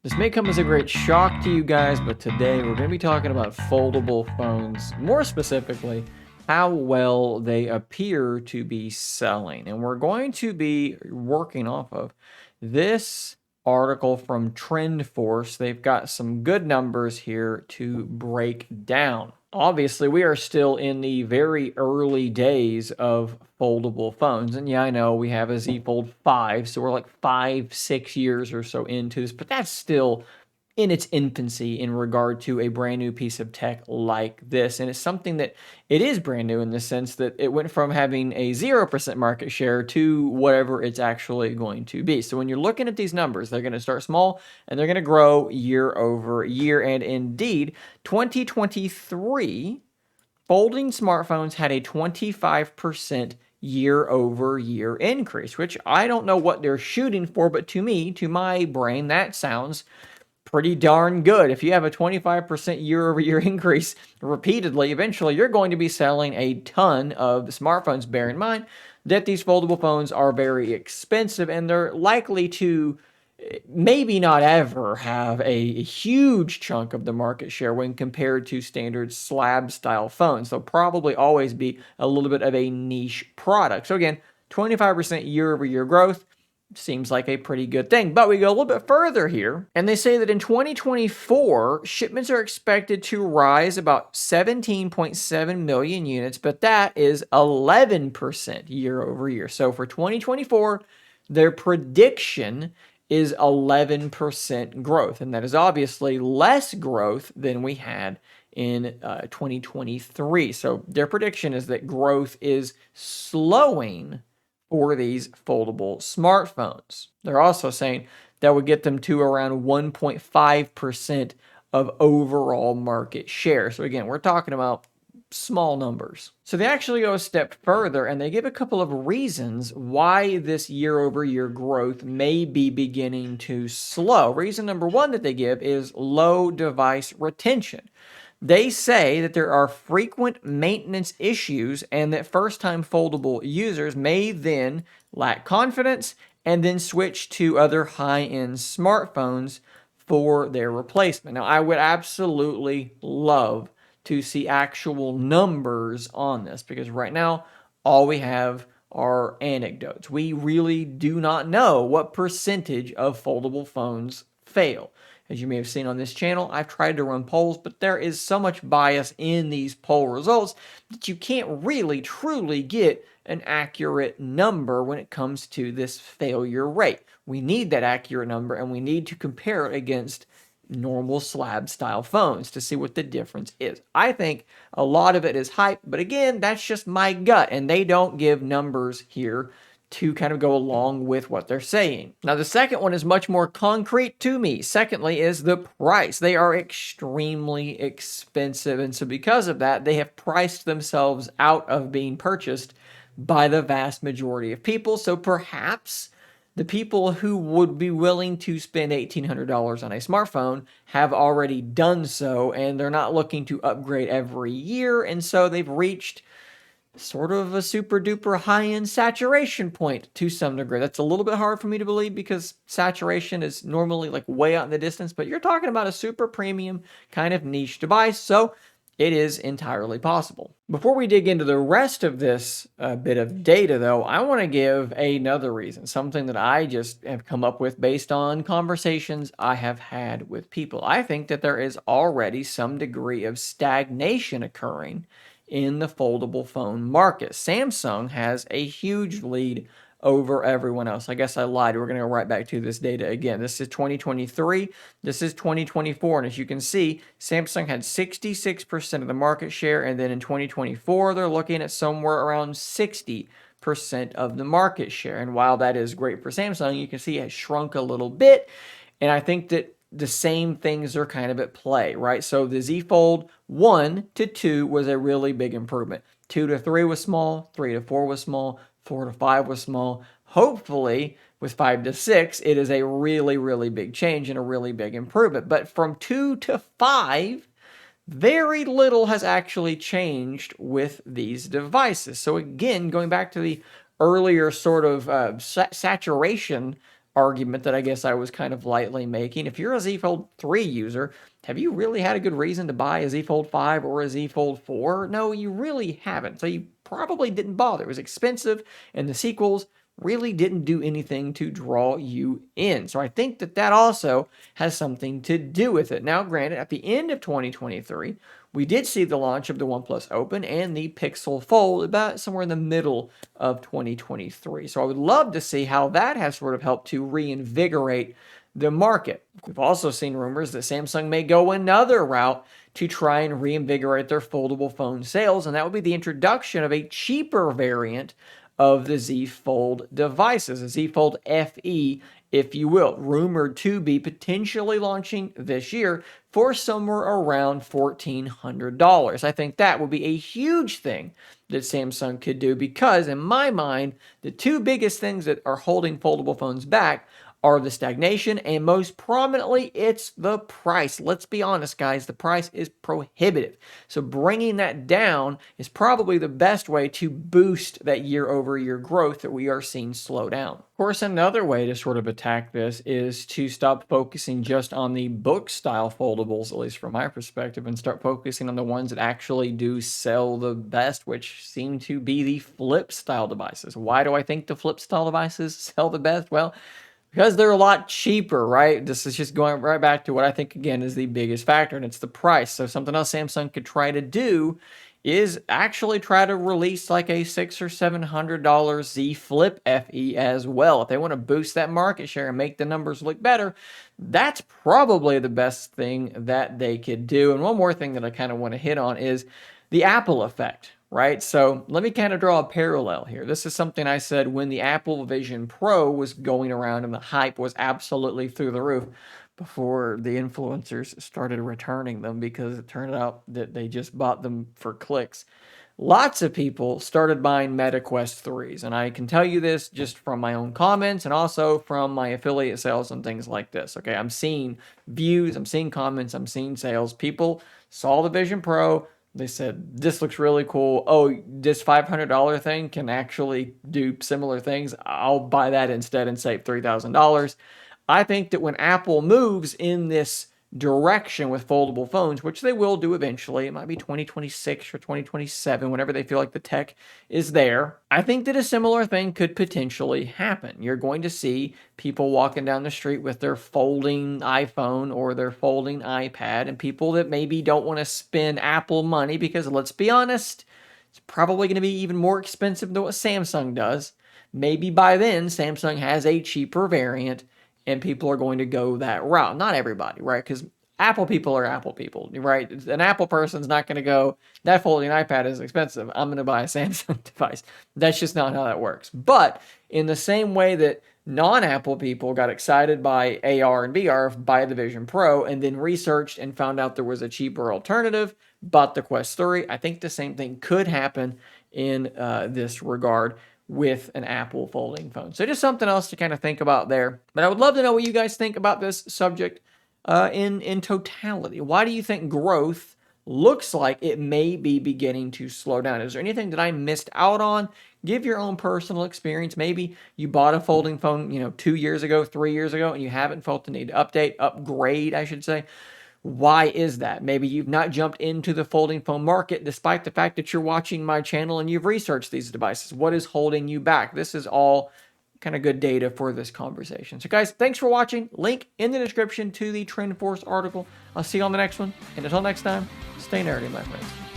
This may come as a great shock to you guys, but today we're going to be talking about foldable phones, more specifically, how well they appear to be selling. And we're going to be working off of this article from TrendForce. They've got some good numbers here to break down. Obviously, we are still in the very early days of foldable phones. And yeah, I know we have a Z Fold 5, so we're like 5, 6 years or so into this, but that's still in its infancy in regard to a brand new piece of tech like this. And it's something that it is brand new in the sense that it went from having a 0% market share to whatever it's actually going to be. So when you're looking at these numbers, they're going to start small and they're going to grow year over year. And indeed, 2023 folding smartphones had a 25% year over year increase, which I don't know what they're shooting for, but to me, to my brain, that sounds pretty darn good. If you have a 25% year over year increase repeatedly, eventually you're going to be selling a ton of smartphones. Bear in mind that these foldable phones are very expensive and they're likely to maybe not ever have a huge chunk of the market share when compared to standard slab style phones. They'll probably always be a little bit of a niche product. So again, 25% year over year growth seems like a pretty good thing. But we go a little bit further here, and they say that in 2024, shipments are expected to rise about 17.7 million units, but that is 11% year over year. So for 2024, their prediction is 11% growth, and that is obviously less growth than we had in 2023. So their prediction is that growth is slowing for these foldable smartphones. They're also saying that would get them to around 1.5% of overall market share. So again, we're talking about small numbers. So they actually go a step further and they give a couple of reasons why this year over year growth may be beginning to slow. Reason number one that they give is low device retention. They say that there are frequent maintenance issues and that first-time foldable users may then lack confidence and then switch to other high-end smartphones for their replacement. Now, I would absolutely love to see actual numbers on this because right now, all we have are anecdotes. We really do not know what percentage of foldable phones fail. As you may have seen on this channel, I've tried to run polls, but there is so much bias in these poll results that you can't really truly get an accurate number when it comes to this failure rate. We need that accurate number and we need to compare it against normal slab style phones to see what the difference is. I think a lot of it is hype, but again, that's just my gut and they don't give numbers here to kind of go along with what they're saying. Now, the second one is much more concrete to me. Secondly is the price. They are extremely expensive. And so because of that, they have priced themselves out of being purchased by the vast majority of people. So perhaps the people who would be willing to spend $1,800 on a smartphone have already done so, and they're not looking to upgrade every year. And so they've reached sort of a super duper high-end saturation point to some degree. That's a little bit hard for me to believe because saturation is normally like way out in the distance, but you're talking about a super premium kind of niche device, so it is entirely possible. Before we dig into the rest of this bit of data, though, I want to give another reason, something that I just have come up with based on conversations I have had with people. I think that there is already some degree of stagnation occurring in the foldable phone market. Samsung has a huge lead over everyone else. I guess I lied. We're going to go right back to this data again. This is 2023. This is 2024. And as you can see, Samsung had 66% of the market share. And then in 2024, they're looking at somewhere around 60% of the market share. And while that is great for Samsung, you can see it has shrunk a little bit. And I think that the same things are kind of at play, right? So the Z Fold 1 to 2 was a really big improvement. 2 to 3 was small, 3 to 4 was small, 4 to 5 was small. Hopefully, with 5 to 6, it is a really, really big change and a really big improvement. But from 2 to 5, very little has actually changed with these devices. So again, going back to the earlier sort of saturation argument that I guess I was kind of lightly making. If you're a Z Fold 3 user, have you really had a good reason to buy a Z Fold 5 or a Z Fold 4? No, you really haven't. So you probably didn't bother. It was expensive, and the sequels really didn't do anything to draw you in. So I think that that also has something to do with it. Now, granted, at the end of 2023, we did see the launch of the OnePlus Open and the Pixel Fold about somewhere in the middle of 2023. So I would love to see how that has sort of helped to reinvigorate the market. We've also seen rumors that Samsung may go another route to try and reinvigorate their foldable phone sales, and that would be the introduction of a cheaper variant of the Z Fold devices, a Z Fold FE, if you will, rumored to be potentially launching this year for somewhere around $1,400. I think that would be a huge thing that Samsung could do because, in my mind, the two biggest things that are holding foldable phones back are the stagnation, and most prominently, it's the price. Let's be honest, guys, the price is prohibitive. So bringing that down is probably the best way to boost that year-over-year growth that we are seeing slow down. Of course, another way to sort of attack this is to stop focusing just on the book-style foldables, at least from my perspective, and start focusing on the ones that actually do sell the best, which seem to be the flip-style devices. Why do I think the flip-style devices sell the best? Well, because they're a lot cheaper, right? This is just going right back to what I think, again, is the biggest factor, and it's the price. So something else Samsung could try to do is actually try to release like a $600 or $700 Z Flip FE as well. If they want to boost that market share and make the numbers look better, that's probably the best thing that they could do. And one more thing that I kind of want to hit on is the Apple effect, right? So let me kind of draw a parallel here. This is something I said when the Apple Vision Pro was going around and the hype was absolutely through the roof before the influencers started returning them because it turned out that they just bought them for clicks. Lots of people started buying Meta Quest 3s, and I can tell you this just from my own comments and also from my affiliate sales and things like this. Okay, I'm seeing views, I'm seeing comments, I'm seeing sales. People saw the Vision Pro, they said, this looks really cool. Oh, this $500 thing can actually do similar things. I'll buy that instead and save $3,000. I think that when Apple moves in this direction with foldable phones, which they will do eventually, it might be 2026 or 2027, whenever they feel like the tech is there, I think that a similar thing could potentially happen. You're going to see people walking down the street with their folding iPhone or their folding iPad, and people that maybe don't want to spend Apple money because, let's be honest, it's probably going to be even more expensive than what Samsung does. Maybe by then, Samsung has a cheaper variant and people are going to go that route. Not everybody, right? Because Apple people are Apple people, right? An Apple person's not going to go, that folding iPad is expensive, I'm going to buy a Samsung device. That's just not how that works. But in the same way that non-Apple people got excited by AR and VR, by the Vision Pro, and then researched and found out there was a cheaper alternative, bought the Quest 3, I think the same thing could happen in this regard with an Apple folding phone. So just something else to kind of think about there. But I would love to know what you guys think about this subject in totality. Why do you think growth looks like it may be beginning to slow down? Is there anything that I missed out on? Give your own personal experience. Maybe you bought a folding phone, 2 years ago, 3 years ago, and you haven't felt the need to upgrade, I should say. Why is that? Maybe you've not jumped into the folding phone market despite the fact that you're watching my channel and you've researched these devices. What is holding you back? This is all kind of good data for this conversation. So guys, thanks for watching. Link in the description to the TrendForce article. I'll see you on the next one. And until next time, stay nerdy, my friends.